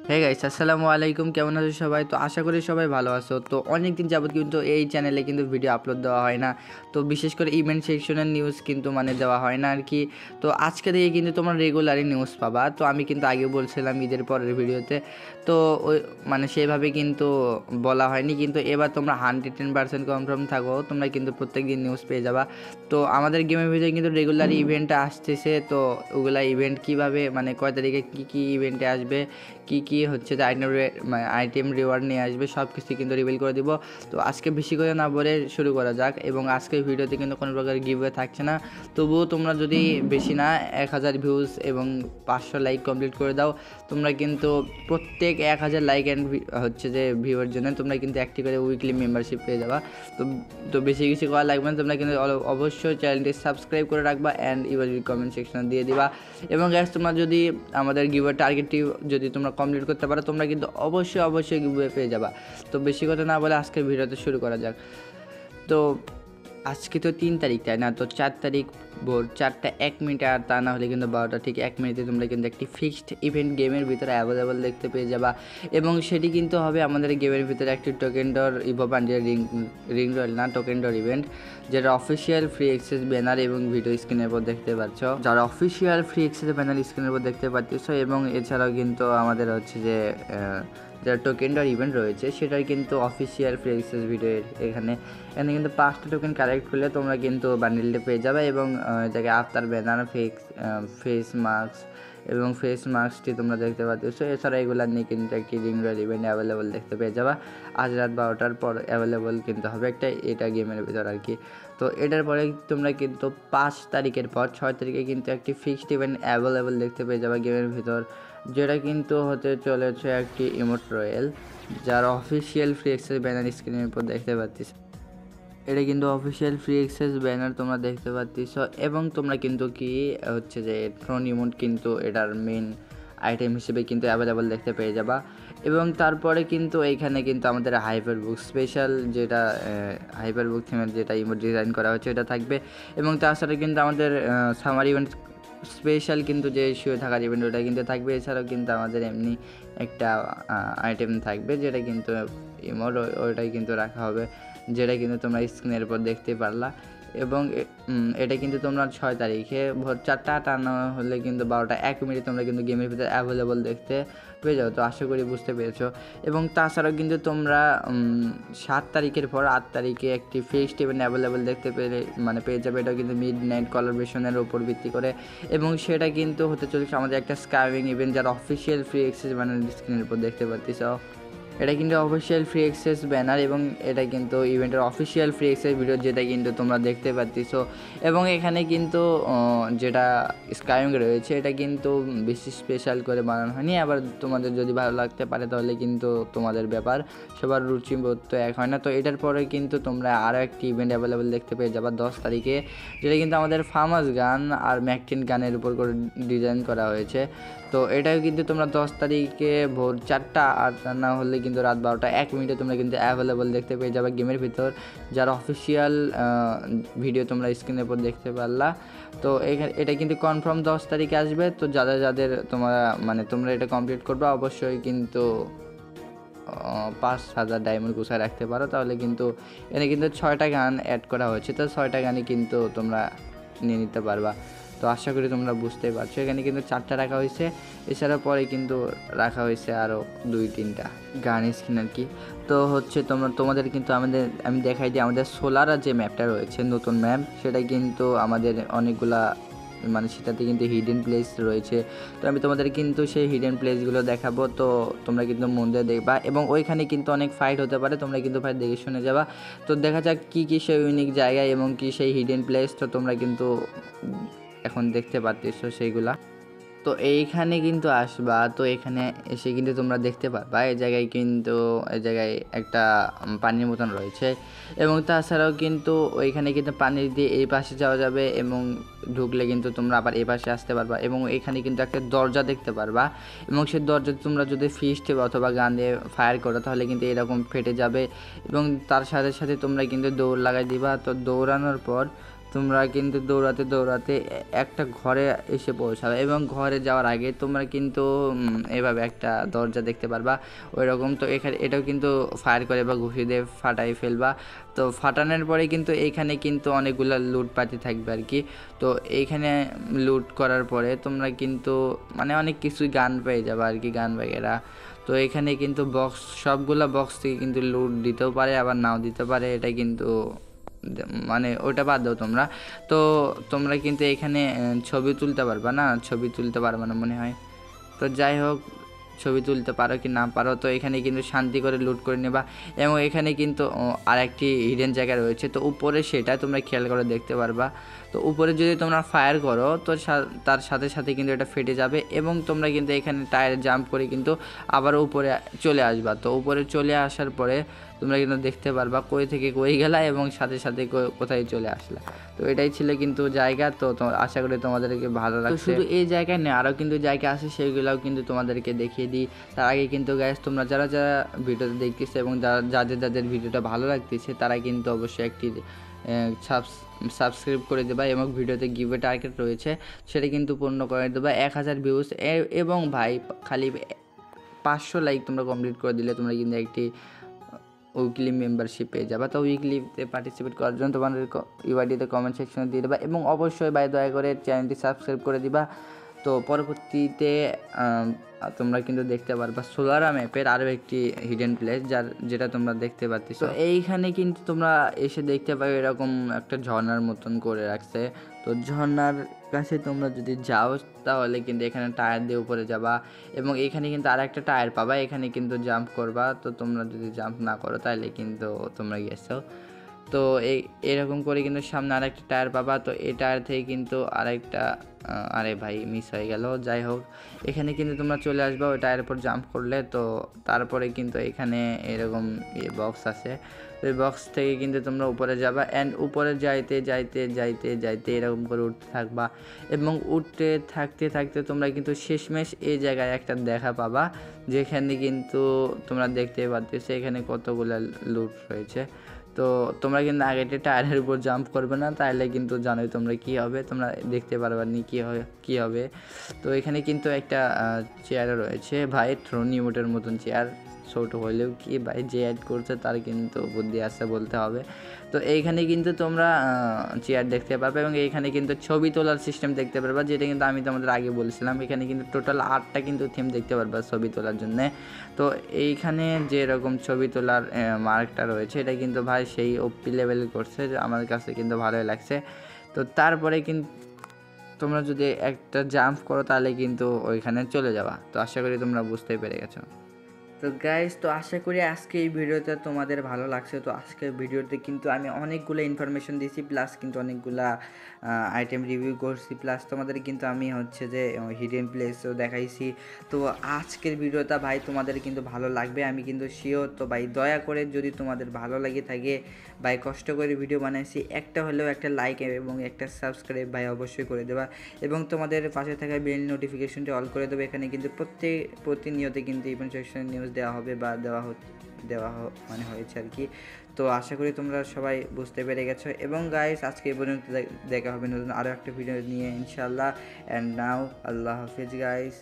Hey guys, আসসালামু আলাইকুম। কেমন আছো সবাই? তো আশা করি সবাই ভালো আছো। তো অনেক দিন যাবত কিন্তু এই চ্যানেলে কিন্তু ভিডিও আপলোড দেওয়া হয় না। তো বিশেষ করে ইভেন্ট সেকশনের নিউজ কিন্তু দেওয়া হয় না আর কি। তো আজকে থেকে কিন্তু তোমরা রেগুলারই নিউজ পাবা। তো আমি কিন্তু আগে বলছিলাম ঈদের পরের ভিডিওতে, তো ওই সেইভাবে কিন্তু বলা হয়নি, কিন্তু এবার তোমরা 110% কনফার্ম থাকো, তোমরা কিন্তু প্রত্যেক দিন নিউজ পেয়ে যাবা। তো আমাদের গেমের ভিতরে কিন্তু রেগুলারই ইভেন্টটা আসতেছে। তো ওগুলা ইভেন্ট কীভাবে কয় তারিখে কী ইভেন্টে আসবে, কি হচ্ছে যে আইটেম রিওয়ার্ড নিয়ে আসবে, সব কিছু কিন্তু রিভিল করে দিব। তো আজকে বেশি করে না বলে শুরু করা যাক। এবং আজকের ভিডিওতে কিন্তু কোনো প্রকার গিভওয়ে থাকছে না। তবুও তোমরা যদি বেশি না 1000 ভিউজ এবং 500 লাইক কমপ্লিট করে দাও, তোমরা কিন্তু প্রত্যেক 1000 লাইক অ্যান্ড হচ্ছে যে ভিউয়ের জন্য তোমরা কিন্তু একটি করে উইকলি মেম্বারশিপ পেয়ে যাবা। তো বেশি কিছু করা লাগবে না, তোমরা কিন্তু অবশ্যই চ্যানেলটি সাবস্ক্রাইব করে রাখবা অ্যান্ড এবার কমেন্ট সেকশনে দিয়ে দিবা। এবং গ্যাস, তোমরা যদি আমাদের গিভওয়ে টার্গেটটি যদি তোমরা কমপ্লিট করতে পারো, তোমরা কিন্তু অবশ্যই গিভওয়ে পেয়ে যাবা। তো বেশি কথা না বলে আজকের ভিডিওতে শুরু করা যাক। তো আজকে তো 3 তারিখ, তাই না? তো 4 তারিখ ভোর 4:01 আর তা না হলে কিন্তু 12টা ঠিক 1 মিনিটে তোমরা কিন্তু একটি ফিক্সড ইভেন্ট গেমের ভিতরে অ্যাভেলেবল দেখতে পেয়ে যাবা। এবং সেটি কিন্তু হবে আমাদের গেমের ভিতরে একটি টোকেন ডর ইভো বান্ডিল রিং রয়েল না, টোকেন ডর ইভেন্ট, যেটা অফিসিয়াল ফ্রি অ্যাক্সেস ব্যানার এবং ভিডিও স্ক্রিনের উপর দেখতে পাচ্ছ, যারা অফিসিয়াল ফ্রি অ্যাক্সেস ব্যানার স্ক্রিনের উপর দেখতে পাচ্ছ। এবং এছাড়াও কিন্তু আমাদের হচ্ছে যে যারা টোকেন ডর ইভেন্ট রয়েছে, সেটার কিন্তু অফিসিয়াল ফ্রি অ্যাক্সেস ভিডিও এখানে কিন্তু 5টা টোকেন কালেক্ট করলে তোমরা কিন্তু বান্ডিলটা পেয়ে যাবে। এবং এটাকে আফতার ব্যানার, ফেস মাস্ক এবং ফেস মাস্কটি তোমরা দেখতে পাচ্ছ। এছাড়া এগুলো নিয়ে কিন্তু একটি রিং রয়েল ইভেন্ট অ্যাভেলেবল দেখতে পেয়ে যাবা। আজ রাত 12টার পর অ্যাভেলেবল কিন্তু হবে এটা গেমের ভিতর আর কি। তো এটার পরে তোমরা কিন্তু 5 তারিখের পর 6 তারিখে কিন্তু একটি ফিক্সড ইভেন্ট অ্যাভেলেবল দেখতে পেয়ে যাবে গেমের ভিতর, যেটা কিন্তু হতে চলেছে একটি ইমোট রয়েল, যার অফিসিয়াল ফ্রি অ্যাক্সেস ব্যানার স্ক্রিনের উপর দেখতে পাচ্ছিস। এটা কিন্তু অফিসিয়াল ফ্রি অ্যাক্সেস ব্যানার তোমরা দেখতে পাচ্ছিস। এবং তোমরা কিন্তু কি হচ্ছে যে থ্রোন ইমোট কিন্তু এটার মেন আইটেম হিসেবে কিন্তু অ্যাভেলেবল দেখতে পেয়ে যাবা। এবং তারপরে কিন্তু এইখানে কিন্তু আমাদের হাইপার বুক স্পেশাল, যেটা হাইপার বুক থিমের যেটা ইমোট ডিজাইন করা হচ্ছে, এটা থাকবে। এবং তাছাড়া কিন্তু আমাদের সামার ইভেন্ট স্পেশাল কিন্তু যে শুয়ে থাকার ইভেন্ট, ওটা কিন্তু থাকবে। এছাড়াও কিন্তু আমাদের এমনি একটা আইটেম থাকবে, যেটা কিন্তু ইমোট, ওইটাই কিন্তু রাখা হবে, যেটা কিন্তু তোমরা স্ক্রিনের উপর দেখতে পারলা। এবং এটা কিন্তু তোমরা 6 তারিখে ভোর 4টা টানা হলে কিন্তু 12:01 তোমরা কিন্তু গেমের ভিতরে অ্যাভেলেবল দেখতে পেয়ে যাও। তো আশা করি বুঝতে পেরেছো। এবং তাছাড়াও কিন্তু তোমরা 7 তারিখের পর 8 তারিখে একটি ফিক্সড ইভেন্ট অ্যাভেলেবল দেখতে পেয়ে যাবে। এটা কিন্তু মিড নাইট কলাবরেশনের উপর ভিত্তি করে। এবং সেটা কিন্তু হতে চলেছে আমাদের একটা স্কাইভিং ইভেন্ট, যার অফিসিয়াল ফ্রি অ্যাক্সেস স্ক্রিনের উপর দেখতে পাচ্ছিস। এটা কিন্তু অফিসিয়াল ফ্রি অ্যাক্সেস ব্যানার এবং এটা কিন্তু ইভেন্টের অফিসিয়াল ফ্রি অ্যাক্সেস ভিডিও, যেটা কিন্তু তোমরা দেখতে পাচ্ছ। এবং এখানে কিন্তু যেটা স্কাইং রয়েছে, এটা কিন্তু বেশি স্পেশাল করে বানানো হয়নি। আবার তোমাদের যদি ভালো লাগতে পারে তাহলে কিন্তু তোমাদের ব্যাপার, সবার রুচিবোধ তো এক হয় না। তো এটার পরে কিন্তু তোমরা আরও একটি ইভেন্ট অ্যাভেলেবেল দেখতে পেয়ে যাবা 10 তারিখে, যেটা কিন্তু আমাদের ফার্মাস গান আর ম্যাকটিন গানের উপর করে ডিজাইন করা হয়েছে। তো এটাও কিন্তু তোমরা 10 তারিখে ভোর 4টা আর না হলে কিন্তু রাত 12:01 তোমরা কিন্তু অ্যাভেলেবল দেখতে পেয়ে যাবে গেমের ভিতর, যার অফিসিয়াল ভিডিও তোমরা স্ক্রিনের উপর দেখতে পারলা। তো এটা কিন্তু কনফার্ম 10 তারিখে আসবে। তো যাদের তোমরা এটা কমপ্লিট করবে, অবশ্যই কিন্তু 5000 ডায়মন্ড গুছায় রাখতে পারো, তাহলে কিন্তু এখানে কিন্তু 6টা গান অ্যাড করা হয়েছে। তো 6টা গানই কিন্তু তোমরা নিয়ে নিতে পারবা। তো আশা করি তোমরা বুঝতেই পারছো। এখানে কিন্তু 4টা রাখা হয়েছে, এছাড়া পরে কিন্তু রাখা হয়েছে আরও 2-3টা গান স্কিন আর কি। তো হচ্ছে তোমাদের কিন্তু আমি দেখাই যে আমাদের সোলার যে ম্যাপটা রয়েছে, নতুন ম্যাপ, সেটা কিন্তু আমাদের অনেকগুলা সেটাতে কিন্তু হিডেন প্লেস রয়েছে। তো আমি তোমাদের কিন্তু সেই হিডেন প্লেসগুলো দেখাবো। তো তোমরা কিন্তু মন দিয়ে দেখবা এবং ওইখানে কিন্তু অনেক ফাইট হতে পারে, তোমরা কিন্তু ফাইট দেখে শুনে যাবা। তো দেখা যাক কী সেই ইউনিক জায়গায় এবং কী সেই হিডেন প্লেস, তো তোমরা কিন্তু এখন দেখতে পাচ্ছ সেইগুলা। তো এইখানে কিন্তু আসবা, তো এখানে এসে কিন্তু তোমরা দেখতে পারবা এই জায়গায় একটা পানির মতন রয়েছে। এবং তাছাড়াও কিন্তু ওইখানে কিন্তু পানি দিয়ে এই পাশে যাওয়া যাবে এবং ঢুকলে কিন্তু তোমরা আবার এই পাশে আসতে পারবা। এবং এখানে কিন্তু একটা দরজা দেখতে পারবা, এবং সেই দরজা তোমরা যদি ফিস্ট অথবা গান দিয়ে ফায়ার করো তাহলে কিন্তু এরকম ফেটে যাবে। এবং তার সাথে সাথে তোমরা কিন্তু দৌড় লাগাই দিবা। তো দৌড়ানোর পর তোমরা কিন্তু দৌড়াতে একটা ঘরে এসে পৌঁছাবে এবং ঘরে যাওয়ার আগে তোমরা কিন্তু এভাবে একটা দরজা দেখতে পারবা ওই রকম। তো এখানে এটাও কিন্তু ফায়ার করে বা ঘুষি দিয়ে ফাটাই ফেলবা। তো ফাটানোর পরে কিন্তু এইখানে কিন্তু অনেকগুলো লুটপাতি থাকবে আর কি। তো এইখানে লুট করার পরে তোমরা কিন্তু মানে অনেক কিছুই গান পেয়ে যাবে আর কি, গান বাগেরা। তো এখানে কিন্তু বক্স, সবগুলা বক্স থেকে কিন্তু লুট দিতেও পারে আবার নাও দিতে পারে, এটা কিন্তু মানে ওটা বাদ দাও তোমরা। তো তোমরা কিন্তু এখানে ছবি তুলতে পারবা না, ছবি তুলতে পারবা না মনে হয়। তো যাই হোক, ছবি তুলতে পারো কি না পারো, তো এখানে কিন্তু শান্তি করে লুট করে নেবা। এবং এখানে কিন্তু আরেকটি হিডেন জায়গা রয়েছে, তো উপরে সেটা তোমরা খেয়াল করে দেখতে পারবা। তো উপরে যদি তোমরা ফায়ার করো তো তার সাথে সাথে কিন্তু এটা ফেটে যাবে এবং তোমরা কিন্তু এখানে টায়ারে জাম্প করে কিন্তু আবার উপরে চলে আসবা। তো উপরে চলে আসার পরে তোমরা কিন্তু দেখতে পারবা কই থেকে কই গেলা এবং সাথে সাথে কোথায় চলে আসলা। তো এটাই ছিল কিন্তু জায়গা। তো আশা করি তোমাদেরকে ভালো লাগছে। শুধু এই জায়গায় নেই, আরও কিন্তু জায়গা আছে, সেগুলোও কিন্তু তোমাদেরকে দেখিয়ে দিই। তার আগে কিন্তু গাইস, তোমরা যারা যারা ভিডিওতে দেখতেছে এবং যাদের ভিডিওটা ভালো লাগতেছে তারা কিন্তু অবশ্যই একটি সাবস্ক্রাইব করে দেবা এবং ভিডিওতে গিভওয়ে টার্গেট রয়েছে সেটা কিন্তু পূর্ণ করে দেবা 1000 ভিউজ। এবং ভাই খালি 500 লাইক তোমরা কমপ্লিট করে দিলে তোমরা কিন্তু একটি উইকলি মেম্বারশিপ পেয়ে যাবে। তো উইকলিতে পার্টিসিপেট করার জন্য তোমাদের ইউআইডিতে কমেন্ট সেকশনে দিয়ে দেবা এবং অবশ্যই ভাই দয়া করে চ্যানেলটি সাবস্ক্রাইব করে দিবা। তো পরবর্তীতে তোমরা কিন্তু দেখতে পারবা সোলারা ম্যাপের আরও একটি হিডেন প্লেস যেটা তোমরা দেখতে পাচ্ছ। তো এইখানে কিন্তু তোমরা এসে দেখতে পাবে এরকম একটা ঝর্ণার মতন করে রাখছে। তো ঝর্ণার কাছে তোমরা যদি যাও তাহলে কিন্তু এখানে টায়ার দিয়ে উপরে যাবা এবং এখানে কিন্তু আর একটা টায়ার পাবা, এখানে কিন্তু জাম্প করবা। তো তোমরা যদি জাম্প না করো তাহলে কিন্তু তোমরা গেছো। তো এরকম করে কিন্তু সামনে আরেকটা টায়ার পাবা। তো এই টায়ার থেকে কিন্তু আরেকটা আরে ভাই মিস হয়ে গেল। যাই হোক, এখানে কিন্তু তোমরা চলে আসবা ওই টায়ারের উপর জাম্প করলে। তো তারপরে কিন্তু এখানে এরকম বক্স আছে, ওই বক্স থেকে কিন্তু তোমরা উপরে যাবা অ্যান্ড উপরে যাইতে যাইতে যাইতে যাইতে এরকম করে উঠতে থাকবা এবং উঠতে থাকতে থাকতে তোমরা কিন্তু শেষমেশ এই জায়গায় একটা দেখা পাবা যেখানে কিন্তু তোমরা দেখতে পাচ্ছ এখানে কতগুলো লুট রয়েছে। তো তোমরা কিন্তু আগেতে টায়ারের উপর জাম্প করবে না, তাহলে কিন্তু জানোই তোমরা কী হবে, তোমরা দেখতে পারবে না কী হবে। তো এখানে কিন্তু একটা চেয়ারও রয়েছে ভাই, থ্রোন ইমোটের মতন চেয়ার, ছোট হলেও কি ভাই যে অ্যাড করছে তার কিন্তু বুদ্ধি আছে বলতে হবে। তো এইখানে কিন্তু তোমরা চেয়ার দেখতে পারবে এবং এইখানে কিন্তু ছবি তোলার সিস্টেম দেখতে পারবা, যেটা কিন্তু আমি তোমাদের আগে বলছিলাম। এখানে কিন্তু টোটাল 8টা কিন্তু থিম দেখতে পারবা ছবি তোলার জন্যে। তো এইখানে যে এরকম ছবি তোলার মার্কটা রয়েছে এটা কিন্তু ভাই সেই ওপি লেভেল করছে, আমার কাছে কিন্তু ভালোই লাগছে। তো তারপরে কিন্তু তোমরা যদি একটা জাম্প করো তাহলে কিন্তু ওইখানে চলে যাবা। তো আশা করি তোমরা বুঝতেই পেরে গেছো। তো গাইস, তো আশা করি আজকে এই ভিডিওটা তোমাদের ভালো লাগছে। তো আজকের ভিডিওতে কিন্তু আমি অনেকগুলো ইনফরমেশন দিয়েছি, প্লাস কিন্তু অনেকগুলা আইটেম রিভিউ করছি, প্লাস তোমাদের কিন্তু আমি হচ্ছে যে হিডেন প্লেসও দেখাইছি। তো আজকের ভিডিওটা ভাই তোমাদের কিন্তু ভালো লাগবে আমি কিন্তু শিওর। তো ভাই দয়া করে যদি তোমাদের ভালো লাগে থাকে ভাই, কষ্ট করে ভিডিও বানাইছি, একটা হলেও একটা লাইক এবং একটা সাবস্ক্রাইব ভাই অবশ্যই করে দেবা এবং তোমাদের পাশে থাকা বেল নোটিফিকেশনটি অল করে দেবে। এখানে কিন্তু প্রতিনিয়ত কিন্তু ইভেন্ট সেকশনের নিউজ দেওয়া হবে বা মানে হয়েছে আর কি। তো আশা করি তোমরা সবাই বুঝতে পেরে গেছো এবং গাইস আজকে এই পর্যন্ত দেখা হবে নতুন আরও একটা ভিডিও নিয়ে ইনশাআল্লাহ। And now Allah Hafiz guys.